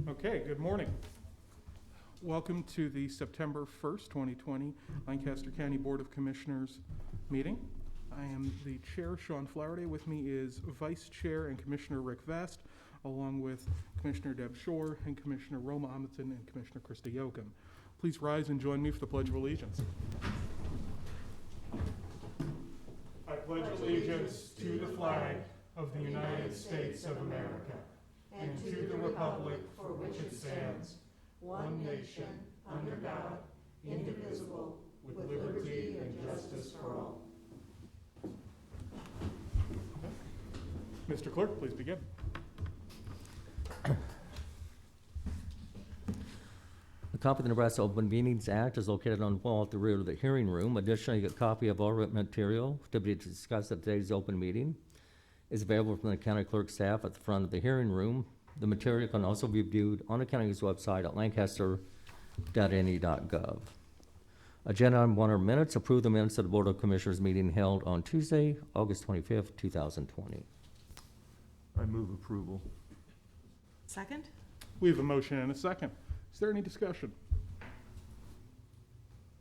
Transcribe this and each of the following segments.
Okay, good morning. Welcome to the September 1st, 2020 Lancaster County Board of Commissioners meeting. I am the chair, Sean Flowerday. With me is Vice Chair and Commissioner Rick Vest, along with Commissioner Deb Shore and Commissioner Roma Amundsen and Commissioner Krista Yoakum. Please rise and join me for the Pledge of Allegiance. I pledge allegiance to the flag of the United States of America and to the republic for which it stands, one nation, under God, indivisible, with liberty and justice for all. Mr. Clerk, please begin. A copy of the Nebraska Open Meetings Act is located on the wall at the rear of the hearing room. Additionally, a copy of all written material to be discussed at today's open meeting is available from the county clerk staff at the front of the hearing room. The material can also be viewed on the county's website at lancaster.ne.gov. Agenda item 1 are minutes. Approve the minutes of the Board of Commissioners meeting held on Tuesday, August 25th, 2020. I move approval. Second? We have a motion and a second. Is there any discussion?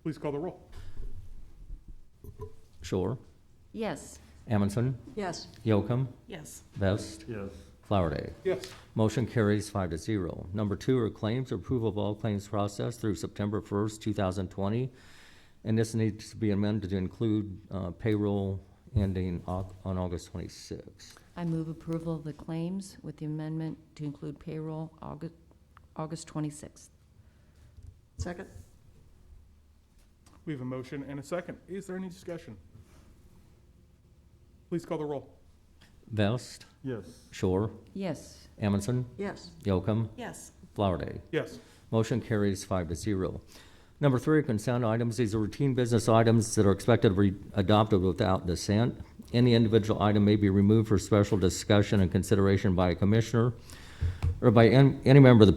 Please call the roll. Shore, Yes. Amundsen, Yes. Yoakum, Yes. Vest, Yes. Flowerday. Yes. Motion carries 5-0. Number 2 are claims. Approval of all claims processed through September 1st, 2020. And this needs to be amended to include payroll ending on August 26th. I move approval of the claims with the amendment to include payroll August 26th. Second? We have a motion and a second. Is there any discussion? Please call the roll. Vest, Yes. Shore, Yes. Amundsen, Yes. Yoakum, Yes. Flowerday. Yes. Motion carries 5-0. Number 3 are consent items. These are routine business items that are expected to be adopted without dissent. Any individual item may be removed for special discussion and consideration by a commissioner or by any member of the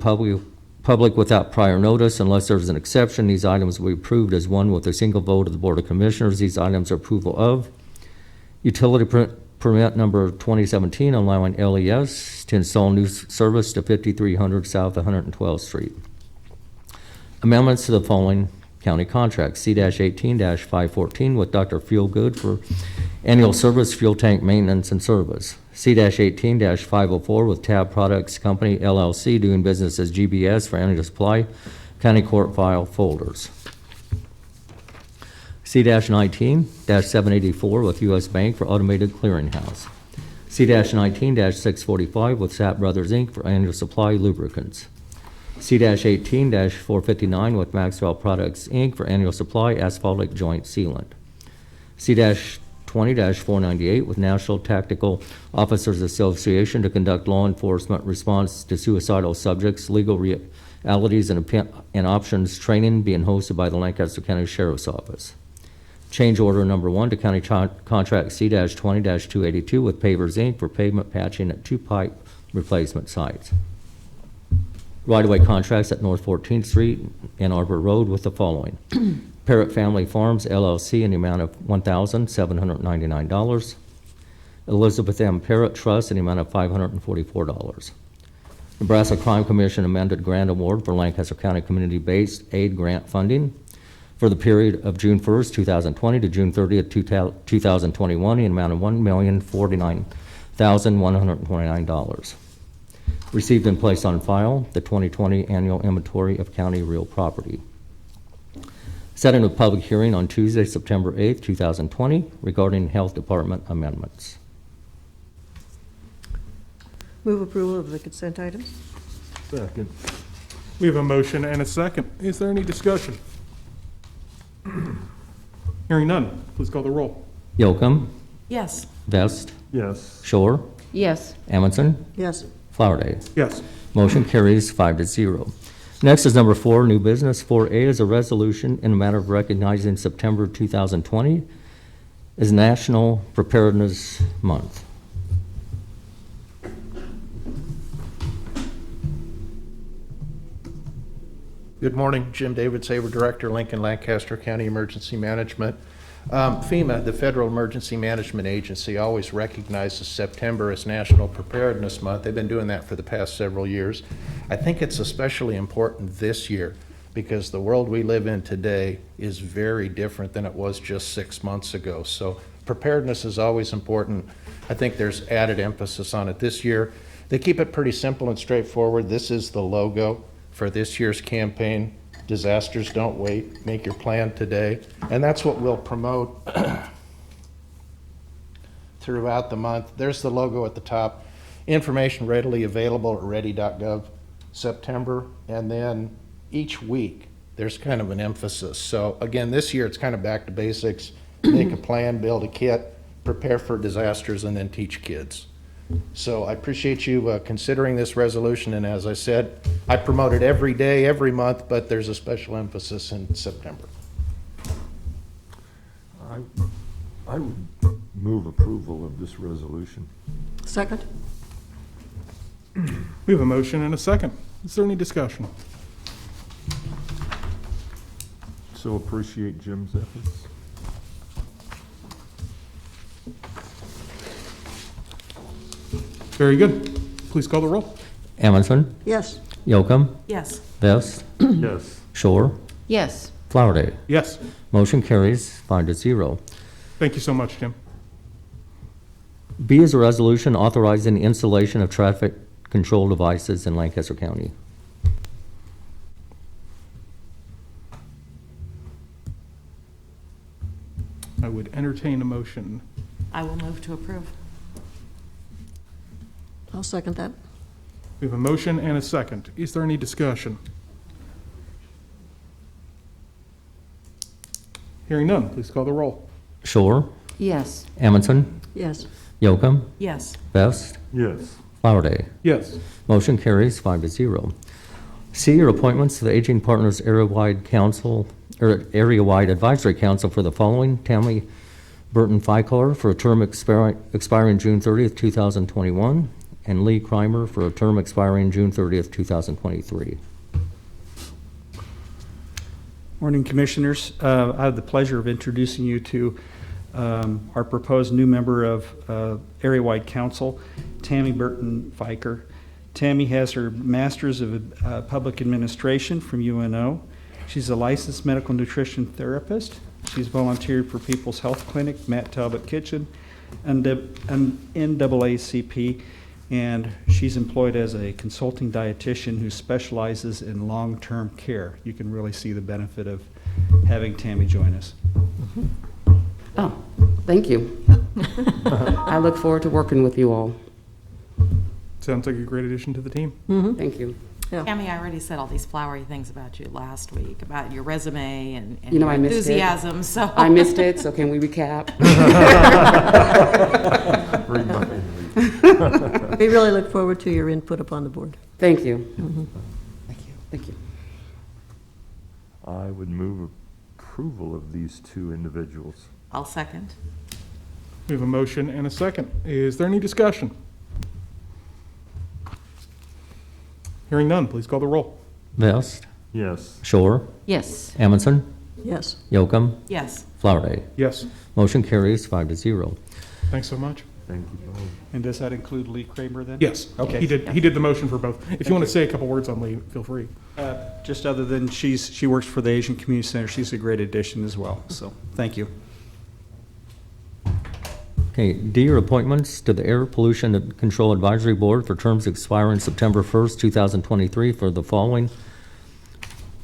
public without prior notice. Unless there's an exception, these items will be approved as one with a single vote of the Board of Commissioners. These items are approval of utility permit number 2017 allowing LES to install new service to 5300 South 112th Street. Amendments to the following county contracts: C-18-514 with Dr. Feelgood for annual service, fuel tank maintenance and service. C-18-504 with Tab Products Company LLC doing business as GBS for annual supply county court file folders. C-19-784 with U.S. Bank for automated clearinghouse. C-19-645 with Sapp Brothers Inc. for annual supply lubricants. C-18-459 with Maxwell Products Inc. for annual supply asphaltic joint sealant. C-20-498 with National Tactical Officers Association to conduct law enforcement response to suicidal subjects, legal realities and options training being hosted by the Lancaster County Sheriff's Office. Change order number 1 to county contract C-20-282 with Pavers Inc. for pavement patching at 2 pipe replacement sites. Right-of-way contracts at North 14th Street and Arbor Road with the following. Parrott Family Farms LLC in the amount of $1,799. Elizabeth M. Parrott Trust in the amount of $544. Nebraska Crime Commission amended grant award for Lancaster County Community-Based Aid Grant Funding for the period of June 1st, 2020 to June 30th, 2021 in the amount of $1,049,129. Received and placed on file the 2020 Annual Inventory of County Real Property. Setting a public hearing on Tuesday, September 8th, 2020 regarding Health Department amendments. Move approval of the consent items? Second. We have a motion and a second. Is there any discussion? Hearing none. Please call the roll. Yoakum, Yes. Vest, Yes. Shore, Yes. Amundsen, Yes. Flowerday. Yes. Motion carries 5-0. Next is number 4, new business. 4A is a resolution in a matter of recognizing September 2020 as National Preparedness Month. Good morning, Jim David Saber, Director, Lincoln Lancaster County Emergency Management. FEMA, the Federal Emergency Management Agency, always recognizes September as National Preparedness Month. They've been doing that for the past several years. I think it's especially important this year because the world we live in today is very different than it was just 6 months ago. So preparedness is always important. I think there's added emphasis on it this year. They keep it pretty simple and straightforward. This is the logo for this year's campaign. Disasters don't wait. Make your plan today. And that's what we'll promote throughout the month. There's the logo at the top. Information readily available at ready.gov September. And then each week, there's kind of an emphasis. So again, this year, it's kind of back to basics. Make a plan, build a kit, prepare for disasters, and then teach kids. So I appreciate you considering this resolution, and as I said, I promote it every day, every month, but there's a special emphasis in September. I would move approval of this resolution. Second? We have a motion and a second. Is there any discussion? So appreciate Jim's efforts. Very good. Please call the roll. Amundson, Yes. Yocum, Yes. Vest, Yes. Shore, Yes. Flowerday. Yes. Motion carries 5-0. Thank you so much, Tim. B is a resolution authorizing the installation of traffic control devices in Lancaster County. I would entertain a motion. I will move to approve. I'll second that. We have a motion and a second. Is there any discussion? Hearing none, please call the roll. Shore, Yes. Amundson, Yes. Yocum, Yes. Vest, Yes. Flowerday. Yes. Motion carries 5-0. C are appointments to the Aging Partners Area-Wide Council, or Area-Wide Advisory Council for the following: Tammy Burton Ficor for a term expiring June 30th, 2021, and Lee Crimer for a term expiring June 30th, 2023. Morning, Commissioners. I have the pleasure of introducing you to our proposed new member of Area-Wide Council, Tammy Burton Fiker. Tammy has her Master's of Public Administration from UNO. She's a licensed medical nutrition therapist. She's volunteered for People's Health Clinic, Matt Talbot Kitchen, and NAACP, and she's employed as a consulting dietitian who specializes in long-term care. You can really see the benefit of having Tammy join us. Oh, thank you. I look forward to working with you all. Sounds like a great addition to the team. Mm-hmm. Thank you. Yeah. Tammy, I already said all these flowery things about you last week, about your resume and You know, your I missed it. enthusiasm, so. I missed it, so can we recap? Remind me. We really look forward to your input upon the board. Thank you. Mhm. Thank you. Thank you. I would move approval of these two individuals. I'll second. We have a motion and a second. Is there any discussion? Hearing none, please call the roll. Vest, Yes. Shore, Yes. Amundson, Yes. Yocum, Yes. Flowerday. Yes. Motion carries 5-0. Thanks so much. Thank you both. And does that include Lee Kramer then? Yes. Okay. He did the motion for both. If you want to say a couple words on Lee, feel free. Just other than she works for the Asian Community Center, she's a great addition as well, so thank you. Okay, D are appointments to the Air Pollution Control Advisory Board for terms expiring September 1st, 2023 for the following: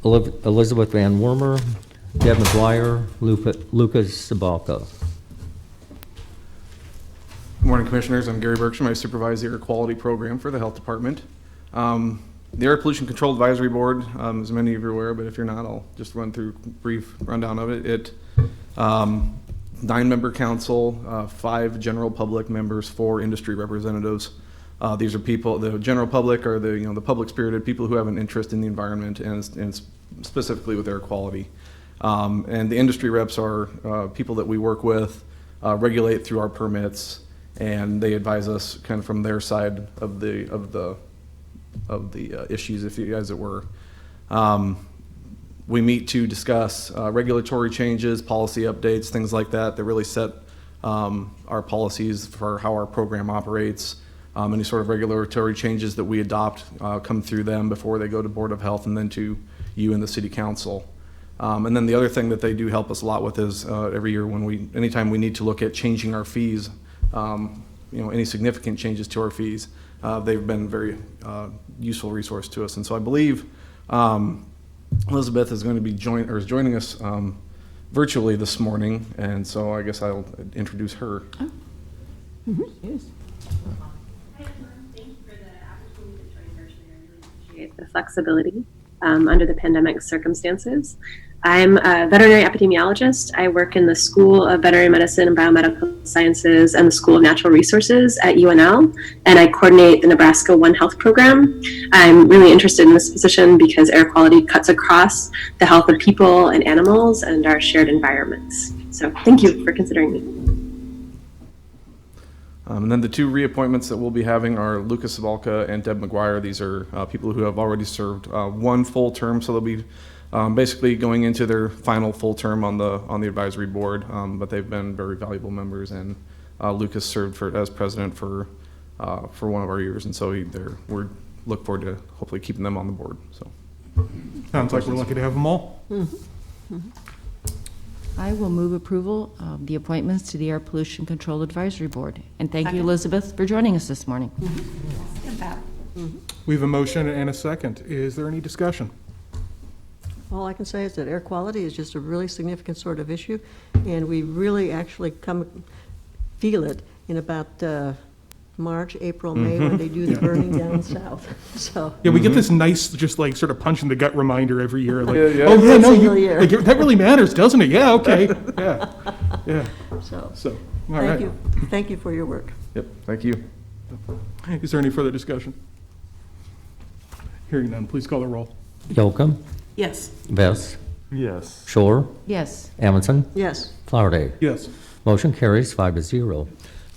Elizabeth Van Wormer, Deb McGuire, Lucas Sabalka. Good morning, Commissioners. I'm Gary Bergstrom. I supervise the air quality program for the Health Department. The Air Pollution Control Advisory Board, as many of you are aware, but if you're not, I'll just run through a brief rundown of it. 9-member council, 5 general public members, 4 industry representatives. These are people, the general public are the public-spirited people who have an interest in the environment and specifically with air quality. And the industry reps are people that we work with, regulate through our permits, and they advise us kind of from their side of the issues, as it were. we meet to discuss regulatory changes, policy updates, things like that, that really set our policies for how our program operates. Any sort of regulatory changes that we adopt come through them before they go to Board of Health and then to you and the City Council. And then the other thing that they do help us a lot with is every year anytime we need to look at changing our fees, any significant changes to our fees, they've been a very useful resource to us. And so I believe Elizabeth is going to be joining us virtually this morning, and so I guess I'll introduce her. Yes. Hi, everyone. Thank you for the opportunity to join virtually. I really appreciate the flexibility under the pandemic circumstances. I'm a veterinary epidemiologist. I work in the School of Veterinary Medicine and Biomedical Sciences and the School of Natural Resources at UNL, and I coordinate the Nebraska One Health program. I'm really interested in this position because air quality cuts across the health of people and animals and our shared environments. So thank you for considering me. And then the two reappointments that we'll be having are Lucas Zabalka and Deb McGuire. These are people who have already served one full term, so they'll be basically going into their final full term on the advisory board. But they've been very valuable members, and Lucas served as president for one of our years, and so we look forward to hopefully keeping them on the board. So Sounds like we're lucky to have them all. I will move approval of the appointments to the Air Pollution Control Advisory Board. And thank you, Elizabeth, for joining us this morning. We have a motion and a second. Is there any discussion? All I can say is that air quality is just a really significant sort of issue, and we really actually feel it in about March, April, May, when they do the burning down south. So Yeah, we get this nice, just like sort of punch in the gut reminder every year. Like, Yeah. oh yeah, no, Single year. like, that really matters, doesn't it? Yeah, okay, yeah. So So, all right. thank you for your work. yep, thank you. Is there any further discussion? Hearing none, please call the roll. Yocum, Yes. Vest, Yes. Shore, Yes. Amundson, Yes. Flowerday. Yes. Motion carries 5-0.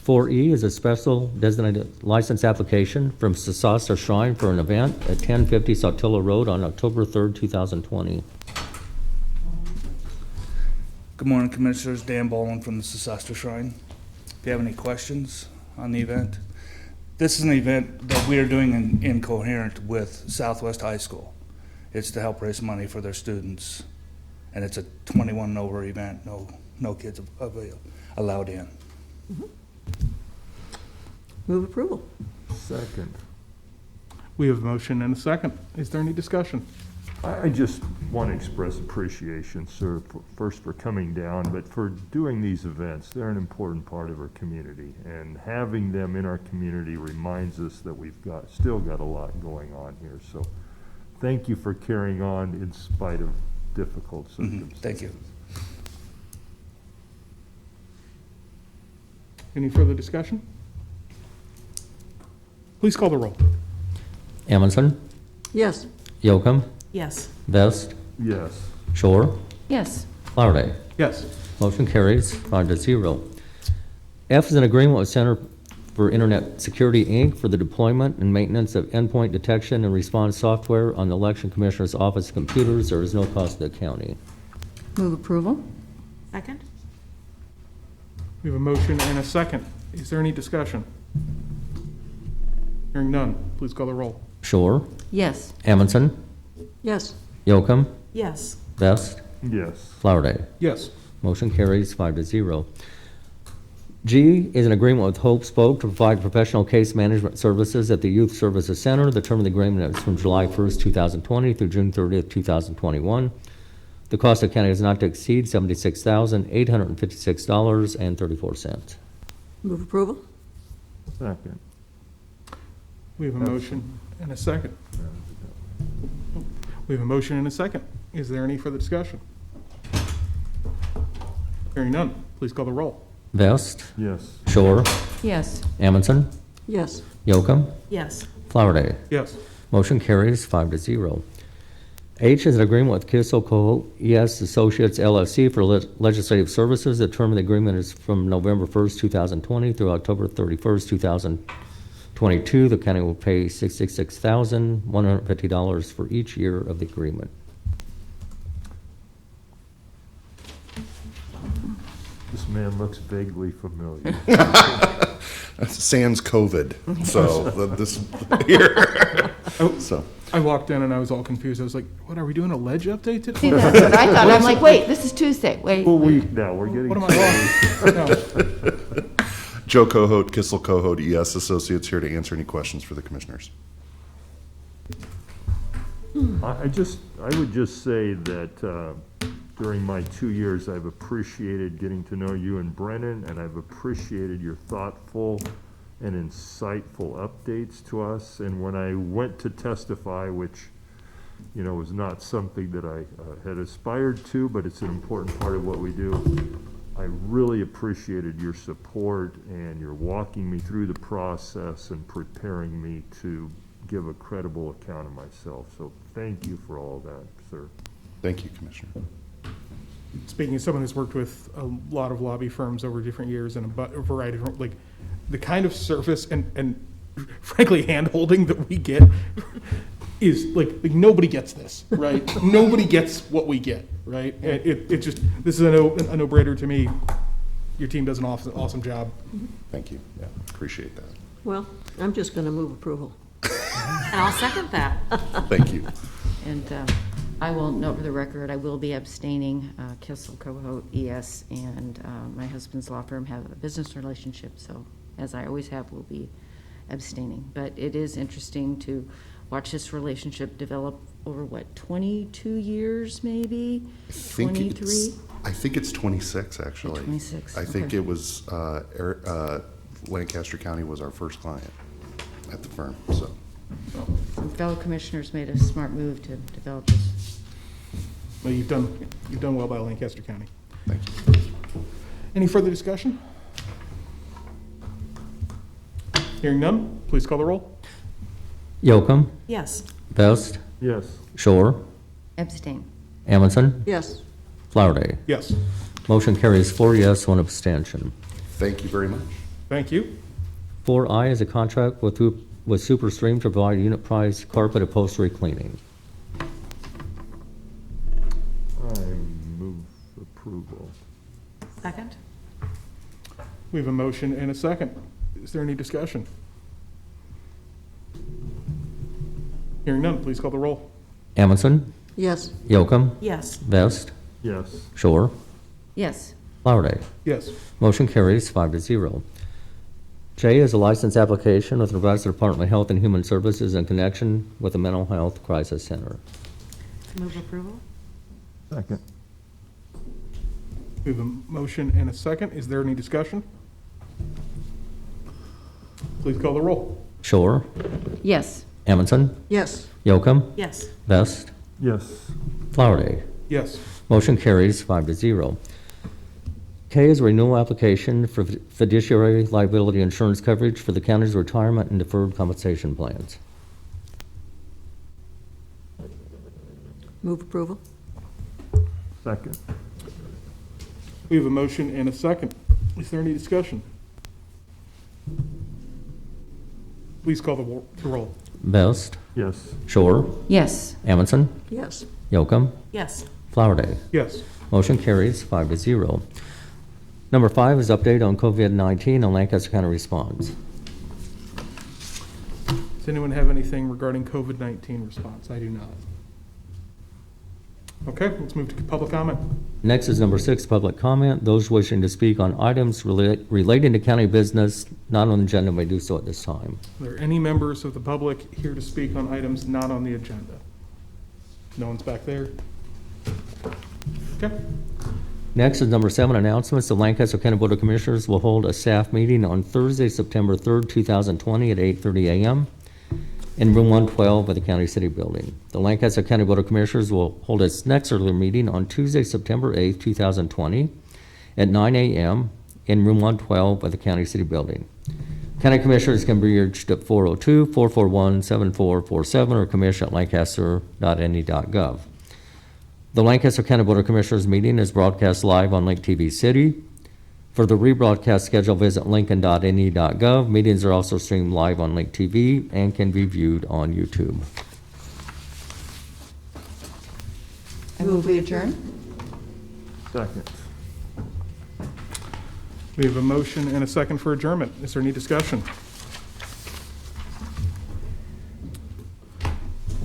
4E is a special designated license application from Sasasa Shrine for an event at 1050 Saltillo Road on October 3rd, 2020. Good morning, Commissioners. Dan Boland from the Sasasta Shrine. If you have any questions on the event, this is an event that we are doing in coherent with Southwest High School. It's to help raise money for their students, and it's a 21 and over event. No kids allowed in. Move approval. Second. We have a motion and a second. Is there any discussion? I just want to express appreciation, sir, first for coming down, but for doing these events. They're an important part of our community, and having them in our community reminds us that we've still got a lot going on here. So thank you for carrying on in spite of difficult circumstances. Thank you. Any further discussion? Please call the roll. Amundson, Yes. Yocum, Yes. Vest, Yes. Shore, Yes. Flowerday. Yes. Motion carries 5-0. F is an agreement with Center for Internet Security, Inc. for the deployment and maintenance of endpoint detection and response software on the Election Commissioner's Office computers. There is no cost to the county. Move approval? Second? We have a motion and a second. Is there any discussion? Hearing none, please call the roll. Shore, Yes. Amundson, Yes. Yocum, Yes. Vest, Yes. Flowerday. Yes. Motion carries 5-0. G is an agreement with Hope Spoke to provide professional case management services at the Youth Services Center. The term of the agreement is from July 1st, 2020 through June 30th, 2021. The cost of the county is not to exceed $76,856.34. Move approval. Second. We have a motion and a second. We have a motion and a second. Is there any further discussion? Hearing none, please call the roll. Vest, Yes. Shore, Yes. Amundson, Yes. Yocum, Yes. Flowerday. Yes. Motion carries 5-0. H is an agreement with Kissel Co. ES Associates LLC for legislative services. The term of the agreement is from November 1st, 2020 through October 31st, 2022. The county will pay $66,150 for each year of the agreement. man looks vaguely familiar. Sans COVID, so this here. So I walked in and I was all confused. I was like, what, are we doing a ledge update today? See, that's what I thought. I'm like, wait, this is Tuesday. Wait. Full week now, we're getting. What am I on? No. Joe Cohout, Kissel Cohout, ES Associates here to answer any questions for the commissioners. I would just say that during my 2 years, I've appreciated getting to know you and Brennan, and I've appreciated your thoughtful and insightful updates to us. And when I went to testify, which, you know, was not something that I had aspired to, but it's an important part of what we do, I really appreciated your support and your walking me through the process and preparing me to give a credible account of myself. So thank you for all that, sir. Thank you, Commissioner. Speaking as someone who's worked with a lot of lobby firms over different years and a variety of, like, the kind of service and frankly hand-holding that we get is like nobody gets this, right? Nobody gets what we get, right? It just, this is a no-brainer to me. Your team does an awesome job. Thank you. Yeah, appreciate that. Well, I'm just going to move approval. And I'll second that. Thank you. And I will note for the record, I will be abstaining. Kissel Cohout, ES, and my husband's law firm have a business relationship, so as I always have, will be abstaining. But it is interesting to watch this relationship develop over, what, 22 years maybe? 23? I think it's 26, actually. 26, I think okay. it was, Lancaster County was our first client at the firm, so. Some fellow commissioners made a smart move to develop this. Well, you've done well by Lancaster County. Thank you. Any further discussion? Hearing none, please call the roll. Yocum, Yes. Vest, Yes. Shore, Abstain. Amundson, Yes. Flowerday. Yes, Motion carries 4 yes, 1 abstention. Thank you very much. thank you. 4I is a contract with Superstream to provide unit price carpet upholstery cleaning. I move approval. Second? We have a motion and a second. Is there any discussion? Hearing none, please call the roll. Amundson, Yes. Yocum, Yes. Vest, Yes. Shore, Yes. Flowerday. Yes, Motion carries 5-0. J is a license application with Nebraska Department of Health and Human Services in connection with the Mental Health Crisis Center. Move approval? Second. we have a motion and a second. Is there any discussion? Please call the roll. Shore, Yes. Amundson, Yes. Yocum, Yes. Vest, Yes. Flowerday. Yes, Motion carries 5-0. K is a renewal application for fiduciary liability insurance coverage for the county's retirement and deferred compensation plans. Move approval. Second. we have a motion and a second. Is there any discussion? Please call the roll. Vest, Yes. Shore, Yes. Amundson, Yes. Yocum, Yes. Flowerday. Yes, Motion carries 5-0. Number 5 is update on COVID-19 and Lancaster County response. does anyone have anything regarding COVID-19 response? I do not. Okay, let's move to public comment. Next is number 6, public comment. Those wishing to speak on items relating to county business not on the agenda may do so at this time. Are there any members of the public here to speak on items not on the agenda? No one's back there? Okay, Next is number 7, announcements. The Lancaster County Board of Commissioners will hold a staff meeting on Thursday, September 3rd, 2020 at 8:30 a.m. in room 112 of the County City Building. The Lancaster County Board of Commissioners will hold its next early meeting on Tuesday, September 8th, 2020 at 9 a.m. in room 112 of the County City Building. County Commissioners can be reached at 402-441-7447 or commission@lancaster.ne.gov. The Lancaster County Board of Commissioners meeting is broadcast live on Link TV City. For the rebroadcast schedule, visit lincoln.ne.gov. Meetings are also streamed live on Link TV and can be viewed on YouTube. I move we adjourn. Second. We have a motion and a second for adjournment. Is there any discussion?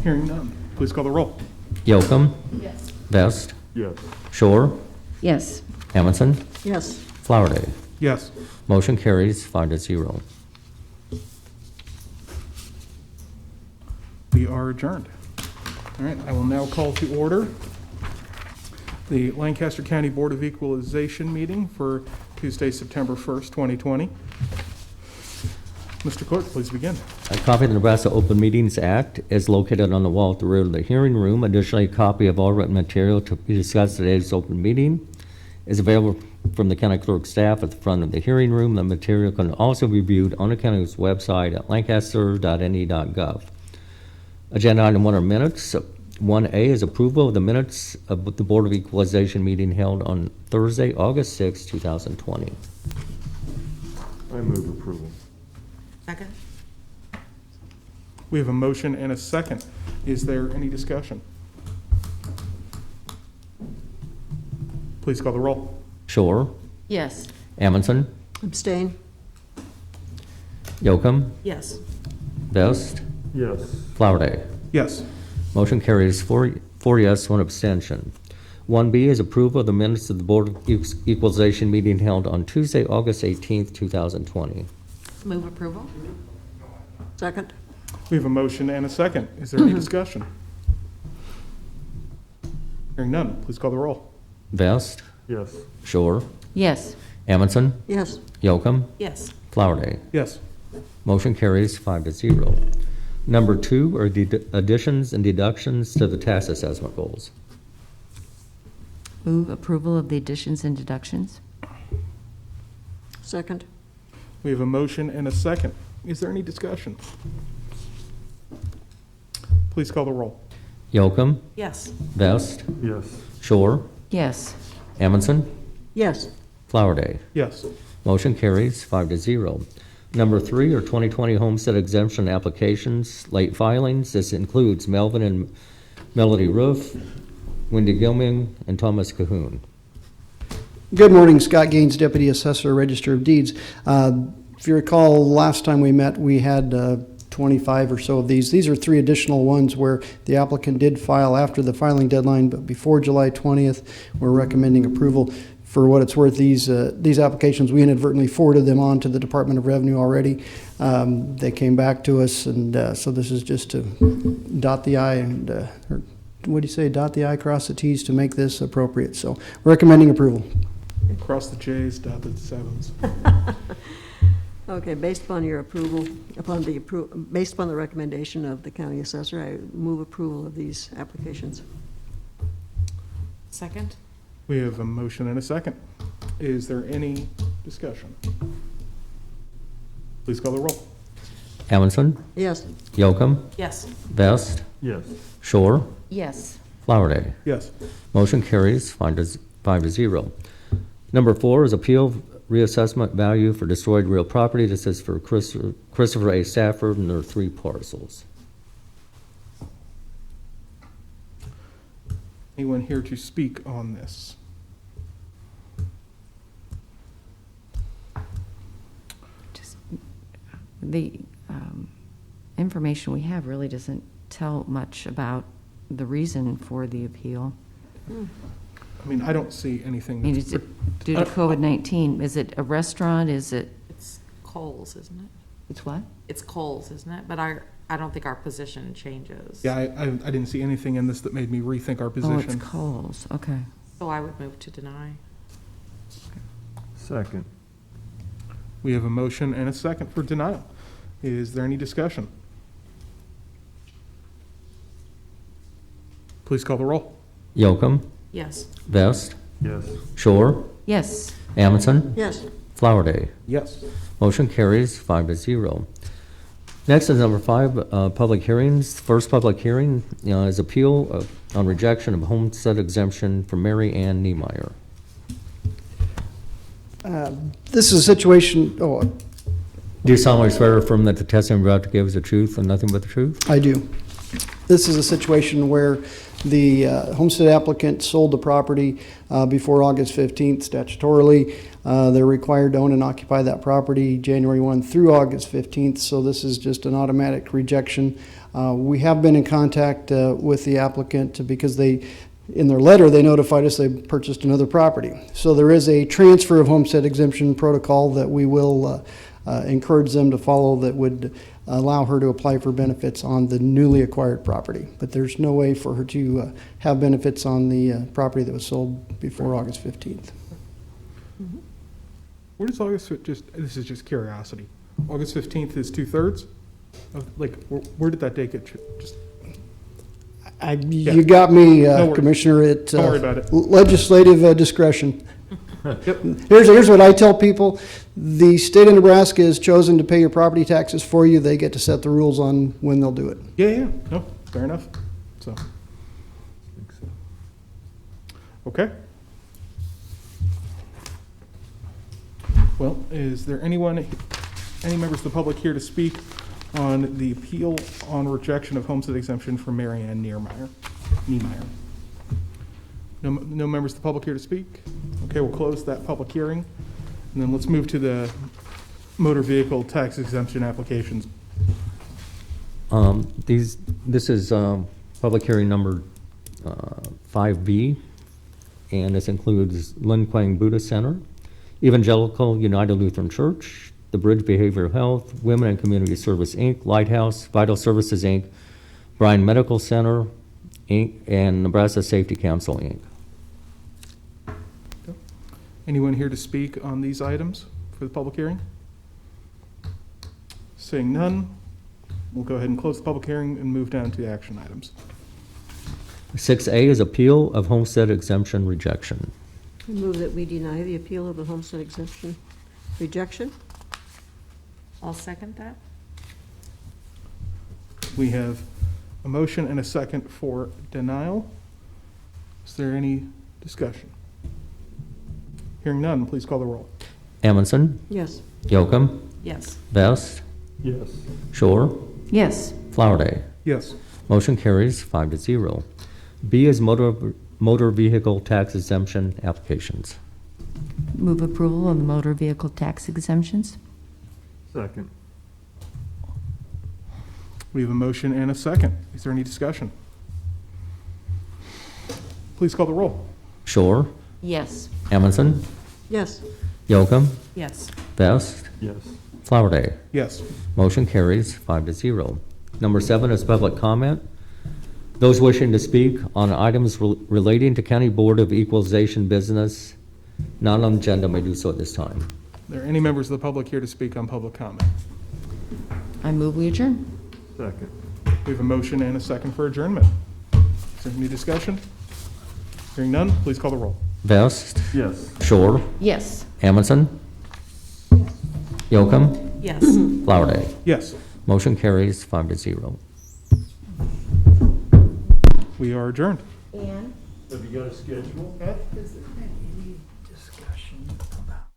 Hearing none. Please call the roll. Yocum. Yes. Vest. Yes. Shore. Yes. Amundson. Yes. Flowerday. Yes. Motion carries 5-0. We are adjourned. All right, I will now call to order the Lancaster County Board of Equalization meeting for Tuesday, September 1st, 2020. Mr. Clerk, please begin. A copy of the Nebraska Open Meetings Act is located on the wall at the rear of the hearing room. Additionally, a copy of all written material to be discussed at today's open meeting is available from the county clerk staff at the front of the hearing room. The material can also be viewed on the county's website at lancaster.ne.gov. Agenda item 1 are minutes. 1A is approval of the minutes of the Board of Equalization meeting held on Thursday, August 6, 2020. I move approval. Second? We have a motion and a second. Is there any discussion? Please call the roll. Shore. Yes. Amundson. Abstain? Yocum. Yes. Vest. Yes. Flowerday. Yes. Motion carries 4 yes, 1 abstention. 1B is approval of the minutes of the Board of Equalization meeting held on Tuesday, August 18th, 2020. Move approval? Second? We have a motion and a second. Is there any discussion? Hearing none, please call the roll. Vest. Yes. Shore. Yes. Amundson. Yes. Yocum. Yes. Flowerday. Yes. Motion carries 5-0. Number 2 are additions and deductions to the tax assessment goals. Move approval of the additions and deductions? Second? We have a motion and a second. Is there any discussion? Please call the roll. Yocum. Yes. Vest. Yes. Shore. Yes. Amundson. Yes. Flowerday. Yes. Motion carries 5-0. Number 3 are 2020 homestead exemption applications, late filings. This includes Melvin and Melody Roof, Wendy Gilming, and Thomas Cahoon. Good morning, Scott Gaines, Deputy Assessor, Register of Deeds. If you recall, last time we met, we had 25 or so of these. These are 3 additional ones where the applicant did file after the filing deadline, but before July 20th. We're recommending approval. For what it's worth, these applications, we inadvertently forwarded them on to the Department of Revenue already. They came back to us, and so this is just to dot the I and, or what do you say, dot the I, cross the T's to make this appropriate. So recommending approval. Cross the J's, dot the 7s. Okay, based upon your approval, based upon the recommendation of the county assessor, I move approval of these applications. Second? We have a motion and a second. Is there any discussion? Please call the roll. Amundson. Yes. Yocum. Yes. Vest. Yes. Shore. Yes. Flowerday. Yes. Motion carries 5-0. Number 4 is appeal reassessment value for destroyed real property. This is for Christopher A. Stafford, and there are 3 parcels. Anyone here to speak on this? Just the information we have really doesn't tell much about the reason for the appeal. I mean, I don't see anything. I mean, is it due to COVID-19? Is it a restaurant? Is it? It's Kohl's, isn't it? It's what? It's Kohl's, isn't it? But I don't think our position changes. Yeah, I didn't see anything in this that made me rethink our Oh, position. it's Kohl's. Okay. So I would move to deny. Second. We have a motion and a second for denial. Is there any discussion? Please call the roll. Yocum. Yes. Vest. Yes. Shore. Yes. Amundson. Yes. Flowerday. Yes. Motion carries 5-0. Next is number 5, public hearings. First public hearing is appeal on rejection of homestead exemption for Mary Ann Niemeyer. This is a situation, Do you solemnly swear or affirm that the testimony you're about to give is the truth and nothing but the truth? I do. This is a situation where The homestead applicant sold the property before August 15th statutorily. They're required to own and occupy that property January 1 through August 15th, so this is just an automatic rejection. We have been in contact with the applicant because in their letter, they notified us they purchased another property. So there is a transfer of homestead exemption protocol that we will encourage them to follow that would allow her to apply for benefits on the newly acquired property. But there's no way for her to have benefits on the property that was sold before August 15th. Where does this is just curiosity. August 15th is 2/3? Where did that date get just? You got me, No worries. Commissioner, Don't worry about it. legislative discretion. Yep. Here's what I tell people. The state of Nebraska has chosen to pay your property taxes for you. They get to set the rules on when they'll do it. Yeah, no, fair enough. So, okay. Well, is there any members of the public here to speak on the appeal on rejection of homestead exemption for Mary Ann Niemeyer? No members of the public here to speak? Okay, we'll close that public hearing. And then let's move to the motor vehicle tax exemption applications. This is public hearing number 5B, and this includes Lin Kuang Buddhist Center, Evangelical United Lutheran Church, the Bridge Behavioral Health, Women and Community Service, Inc., Lighthouse, Vital Services, Inc., Bryan Medical Center, Inc., and Nebraska Safety Council, Inc. Anyone here to speak on these items for the public hearing? Seeing none, we'll go ahead and close the public hearing and move down to the action items. 6A is appeal of homestead exemption rejection. I move that we deny the appeal of the homestead exemption rejection. I'll second that. We have a motion and a second for denial. Is there any discussion? Hearing none, please call the roll. Amundson, Yes. Yocum, Yes. Vest, Yes. Shore, Yes. Flowerday. Yes. Motion carries 5-0. B is motor vehicle tax exemption applications. Move approval of the motor vehicle tax exemptions. Second. We have a motion and a second. Is there any discussion? Please call the roll. Shore, Yes. Amundson, Yes. Yocum, Yes. Vest, Yes. Flowerday. Yes. Motion carries 5-0. Number 7 is public comment. Those wishing to speak on items relating to County Board of Equalization business not on the agenda may do so at this time. Are there any members of the public here to speak on public comment? I move we adjourn. Second. We have a motion and a second for adjournment. Is there any discussion? Hearing none, please call the roll. Vest, Yes. Shore, Yes. Amundson, Yocum, Yes. Flowerday. Yes, Motion carries 5-0. we are adjourned. Have you got a schedule? Is there any discussion about